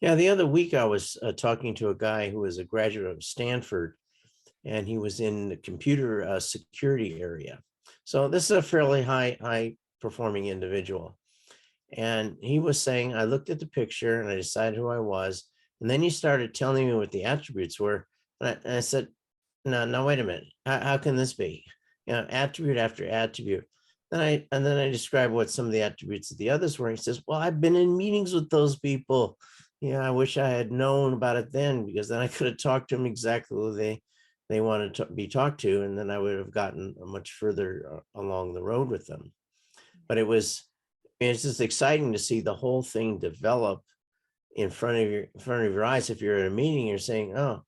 Yeah, the other week I was talking to a guy who was a graduate of Stanford, and he was in the computer security area. So this is a fairly high performing individual. And he was saying, I looked at the picture and I decided who I was. And then he started telling me what the attributes were. And I said, no, wait a minute. How can this be? Attribute after attribute. Then I described what some of the attributes of the others were. He says, well, I've been in meetings with those people. I wish I had known about it then, because then I could have talked to them exactly who they wanted to be talked to, and then I would have gotten much further along the road with them. But it's just exciting to see the whole thing develop in front of your eyes. If you're at a meeting, you're saying, oh,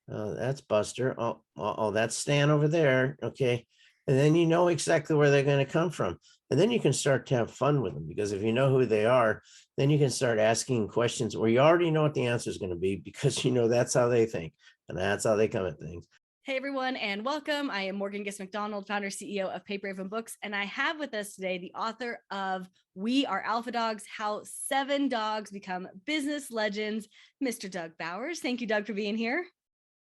that's Buster. Oh, that's Stan over there. Okay. And then you know exactly where they're going to come from. And then you can start to have fun with them, because if you know who they are, then you can start asking questions where you already know what the answer is going to be, because that's how they think and that's how they come at things. Hey everyone, and welcome. I am Morgan Giss McDonald, founder CEO of Paper Raven Books, and I have with us today the author of We Are Alpha Dogs: How 7 Dogs Become Business Legends, Mr. Doug Bowers. Thank you, Doug, for being here.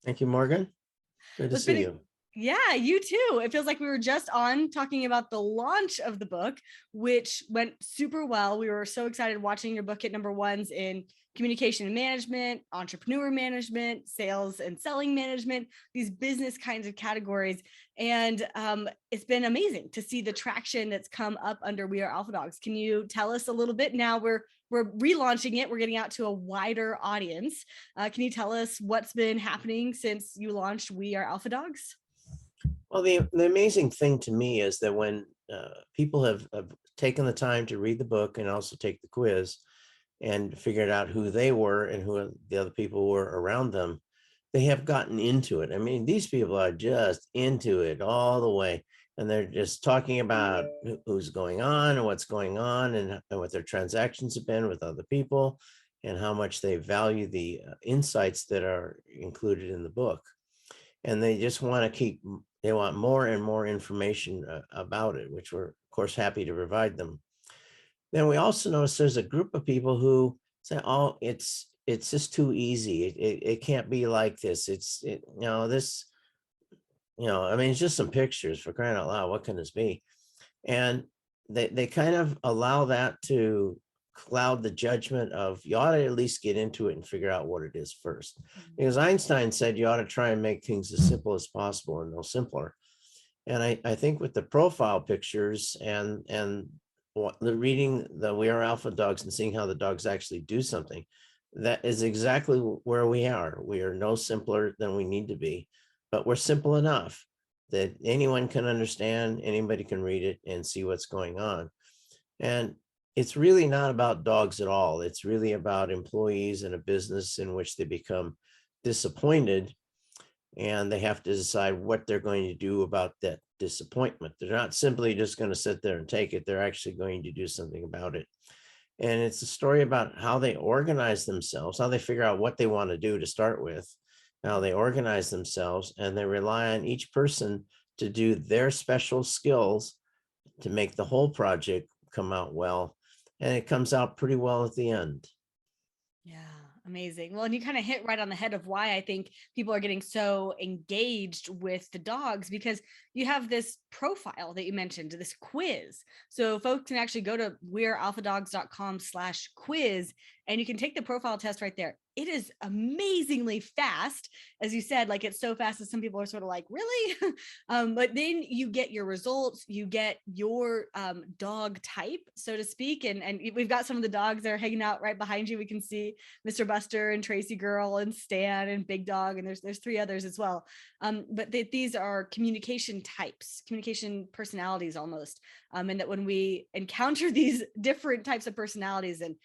Thank you, Morgan. Good to see you. Yeah, you too. It feels like we were just on talking about the launch of the book, which went super well. We were so excited watching your book hit number ones in communication and management, entrepreneur management, sales and selling management, these business kinds of categories. And it's been amazing to see the traction that's come up under We Are Alpha Dogs. Can you tell us a little bit? Now we're relaunching it. We're getting out to a wider audience. Can you tell us what's been happening since you launched We Are Alpha Dogs? Well, the amazing thing to me is that when people have taken the time to read the book and also take the quiz and figured out who they were and who the other people were around them, they have gotten into it. I mean, these people are just into it all the way. And they're just talking about who's going on and what's going on, and what their transactions have been with other people, and how much they value the insights that are included in the book. And they just want to they want more and more information about it, which we're, of course, happy to provide them. Then we also notice there's a group of people who say, oh, it's just too easy. It can't be like this. I mean, it's just some pictures, for crying out loud. What can this be? And they kind of allow that to cloud the judgment of, you ought to at least get into it and figure out what it is first. Because Einstein said you ought to try and make things as simple as possible and no simpler. And I think with the profile pictures and the reading the We Are Alpha Dogs and seeing how the dogs actually do something, that is exactly where we are. We are no simpler than we need to be, but we're simple enough that anyone can understand, anybody can read it and see what's going on. And it's really not about dogs at all. It's really about employees in a business in which they become disappointed, and they have to decide what they're going to do about that disappointment. They're not simply just going to sit there and take it. They're actually going to do something about it. And it's a story about how they organize themselves, how they figure out what they want to do to start with, how they organize themselves, and they rely on each person to do their special skills to make the whole project come out well. And it comes out pretty well at the end. Yeah, amazing. Well, and you kind of hit right on the head of why I think people are getting so engaged with the dogs, because you have this profile that you mentioned, this quiz. So folks can actually go to wearealphadogs.com/quiz, and you can take the profile test right there. It is amazingly fast. As you said, like, it's so fast that some people are sort of like, really? But then you get your results, you get your dog type, so to speak. And we've got some of the dogs that are hanging out right behind you. We can see Mr. Buster and Tracy Girl and Stan and Big Dog, and there's 3 others as well. But these are communication types, communication personalities almost. And that when we encounter these different types of personalities in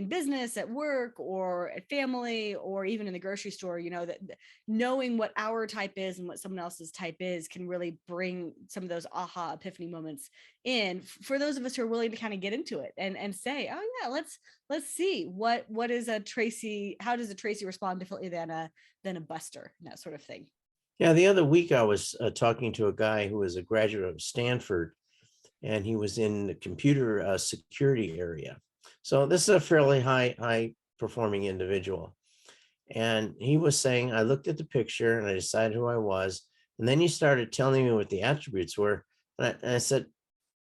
business, at work, or at family, or even in the grocery store, that knowing what our type is and what someone else's type is can really bring some of those aha epiphany moments in for those of us who are willing to kind of get into it and say, oh yeah, let's see what is a Tracy, how does a Tracy respond differently than a Buster, and that sort of thing. Yeah, the other week I was talking to a guy who was a graduate of Stanford, and he was in the computer security area. So this is a fairly high performing individual. And he was saying, I looked at the picture and I decided who I was. And then he started telling me what the attributes were. And I said,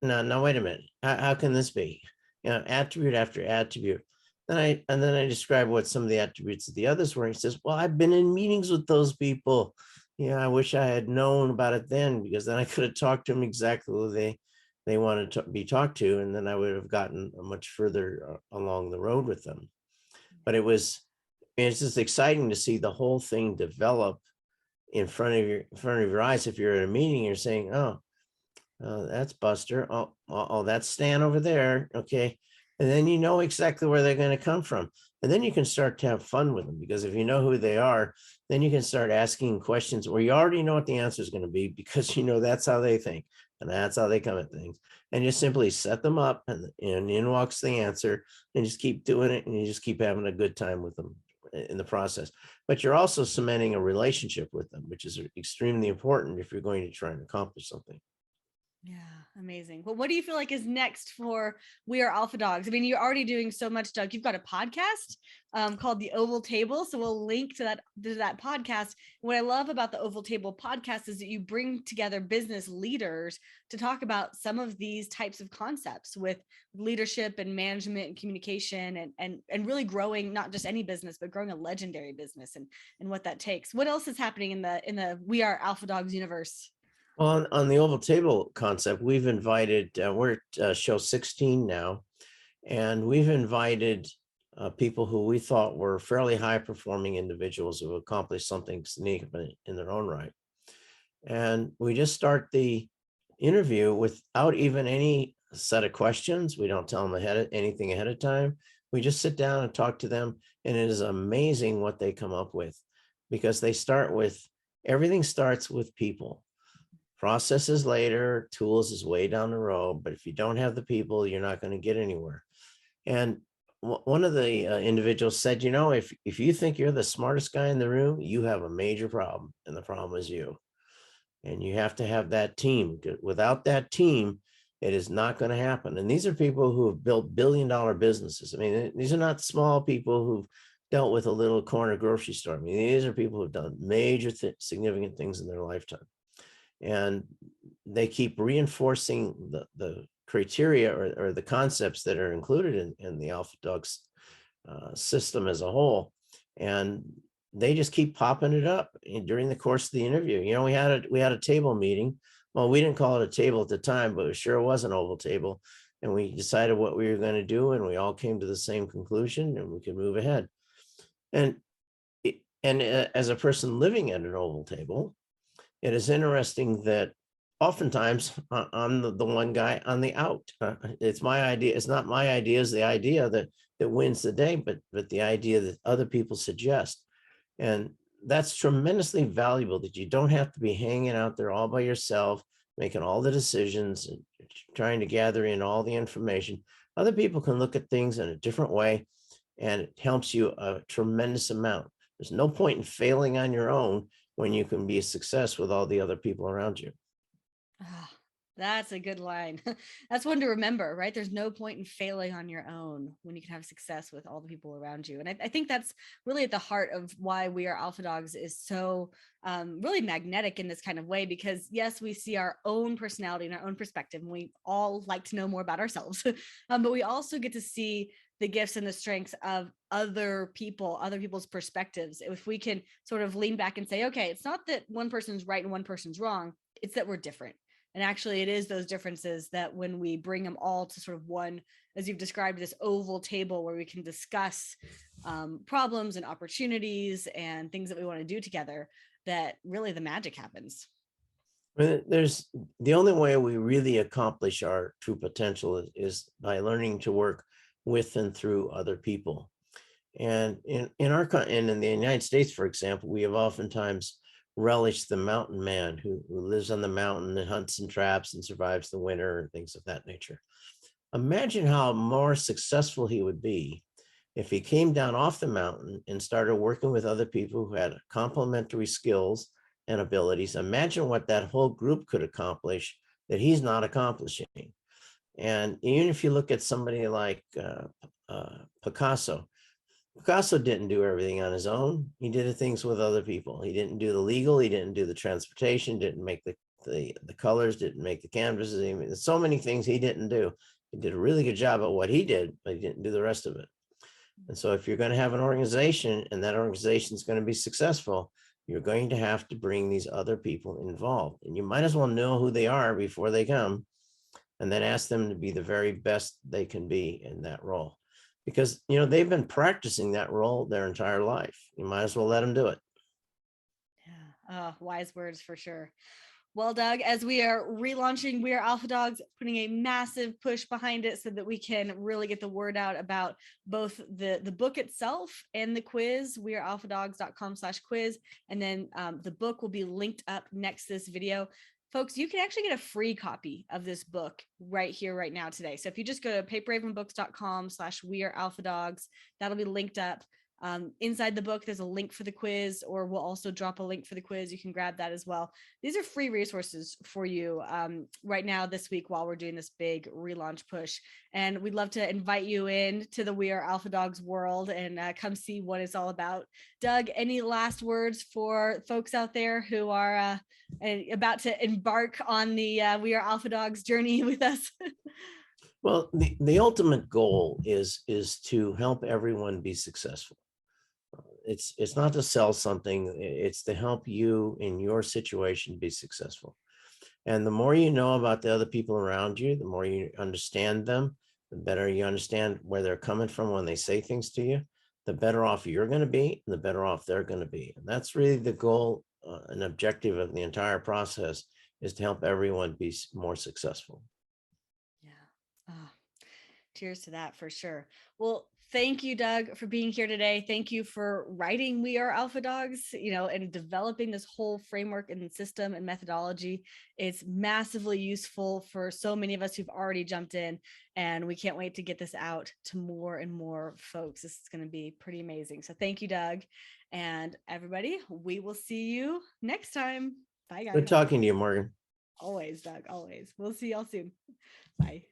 no, wait a minute. How can this be? You know, attribute after attribute. And then I described what some of the attributes of the others were. He says, well, I've been in meetings with those people. I wish I had known about it then, because then I could have talked to them exactly who they wanted to be talked to, and then I would have gotten much further along the road with them. But it's just exciting to see the whole thing develop in front of your eyes. If you're at a meeting, you're saying, oh, that's Buster. Oh, that's Stan over there. Okay. And then you know exactly where they're going to come from. And then you can start to have fun with them, because if you know who they are, then you can start asking questions where you already know what the answer is going to be, because that's how they think and that's how they come at things. And you simply set them up, and in walks the answer, and just keep doing it, and you just keep having a good time with them in the process. But you're also cementing a relationship with them, which is extremely important if you're going to try and accomplish something. Yeah, amazing. Well, what do you feel like is next for We Are Alpha Dogs? I mean, you're already doing so much, Doug. You've got a podcast called The Oval Table. So we'll link to that podcast. What I love about the Oval Table podcast is that you bring together business leaders to talk about some of these types of concepts with leadership and management and communication, and really growing not just any business, but growing a legendary business, and what that takes. What else is happening in the We Are Alpha Dogs universe? Well, on the oval table concept, we've invited, we're at show 16 now, and we've invited people who we thought were fairly high performing individuals who accomplished something significant in their own right. And we just start the interview without even any set of questions. We don't tell them anything ahead of time. We just sit down and talk to them. And it is amazing what they come up with, because everything starts with people. Processes later, tools is way down the road. But if you don't have the people, you're not going to get anywhere. And one of the individuals said, if you think you're the smartest guy in the room, you have a major problem. And the problem is you. And you have to have that team. Without that team, it is not going to happen. And these are people who have built billion-dollar businesses. I mean, these are not small people who've dealt with a little corner grocery store. I mean, these are people who've done major, significant things in their lifetime. And they keep reinforcing the criteria or the concepts that are included in the Alpha Dogs system as a whole. And they just keep popping it up during the course of the interview. We had a table meeting. Well, we didn't call it a table at the time, but it sure was an oval table. And we decided what we were going to do, and we all came to the same conclusion, and we could move ahead. And as a person living at an oval table, it is interesting that oftentimes I'm the one guy on the out. It's my idea. It's not my idea. It's the idea that wins the day, but the idea that other people suggest. And that's tremendously valuable, that you don't have to be hanging out there all by yourself, making all the decisions and trying to gather in all the information. Other people can look at things in a different way, and it helps you a tremendous amount. There's no point in failing on your own when you can be a success with all the other people around you. Ah, that's a good line. That's one to remember, right? There's no point in failing on your own when you can have success with all the people around you. And I think that's really at the heart of why We Are Alpha Dogs is so really magnetic in this kind of way, because yes, we see our own personality and our own perspective, and we all like to know more about ourselves, but we also get to see the gifts and the strengths of other people's perspectives. If we can sort of lean back and say, okay, it's not that one person's right and one person's wrong, it's that we're different. And actually, it is those differences that when we bring them all to sort of one, as you've described, this oval table where we can discuss problems and opportunities and things that we want to do together, that really the magic happens. There's the only way we really accomplish our true potential is by learning to work with and through other people. And in the United States, for example, we have oftentimes relish the mountain man who lives on the mountain and hunts and traps and survives the winter and things of that nature. Imagine how more successful he would be if he came down off the mountain and started working with other people who had complementary skills and abilities. Imagine what that whole group could accomplish that he's not accomplishing. And even if you look at somebody like Picasso, Picasso didn't do everything on his own. He did things with other people. He didn't do the legal, he didn't do the transportation, didn't make the colors, didn't make the canvases. I mean, so many things he didn't do. He did a really good job at what he did, but he didn't do the rest of it. And so if you're going to have an organization and that organization is going to be successful, you're going to have to bring these other people involved. And you might as well know who they are before they come, and then ask them to be the very best they can be in that role. Because, they've been practicing that role their entire life. You might as well let them do it. Yeah, wise words for sure. Well, Doug, as we are relaunching We Are Alpha Dogs, putting a massive push behind it so that we can really get the word out about both the book itself and the quiz, wearealphadogs.com/quiz. And then the book will be linked up next to this video. Folks, you can actually get a free copy of this book right here, right now, today. So if you just go to paperhavenbooks.com/wearealphadogs, that'll be linked up. Inside the book, there's a link for the quiz, or we'll also drop a link for the quiz. You can grab that as well. These are free resources for you right now this week while we're doing this big relaunch push. And we'd love to invite you in to the We Are Alpha Dogs world and come see what it's all about. Doug, any last words for folks out there who are about to embark on the We Are Alpha Dogs journey with us? Well, the ultimate goal is to help everyone be successful. It's not to sell something, it's to help you in your situation be successful. And the more you know about the other people around you, the more you understand them, the better you understand where they're coming from when they say things to you, the better off you're going to be, and the better off they're going to be. And that's really the goal and objective of the entire process, is to help everyone be more successful. Yeah. Cheers to that for sure. Well, thank you, Doug, for being here today. Thank you for writing We Are Alpha Dogs, and developing this whole framework and system and methodology. It's massively useful for so many of us who've already jumped in, and we can't wait to get this out to more and more folks. This is going to be pretty amazing. So thank you, Doug. And everybody, we will see you next time. Bye, guys. Good talking to you, Morgan. Always, Doug, always. We'll see y'all soon. Bye.